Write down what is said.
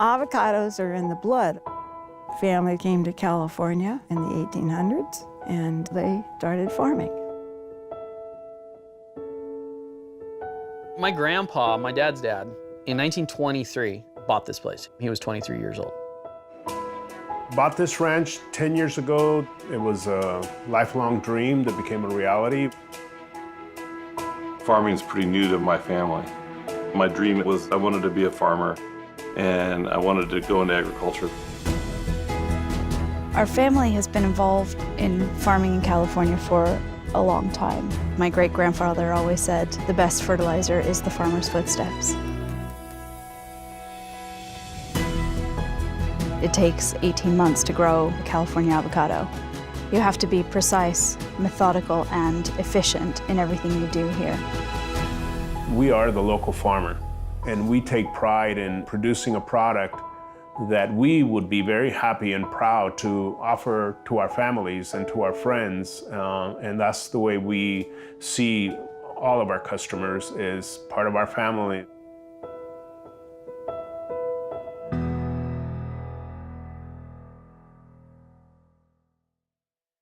Avocados are in the blood. Family came to California in the 1800s, and they started farming. My grandpa, my dad's dad, in 1923, bought this place. He was 23 years old. Bought this ranch 10 years ago. It was a lifelong dream that became a reality. Farming is pretty new to my family. My dream was I wanted to be a farmer, and I wanted to go into agriculture. Our family has been involved in farming in California for a long time. My great-grandfather always said, the best fertilizer is the farmer's footsteps. It takes 18 months to grow a California avocado. You have to be precise, methodical, and efficient in everything you do here. We are the local farmer, and we take pride in producing a product that we would be very happy and proud to offer to our families and to our friends. And that's the way we see all of our customers, is part of our family.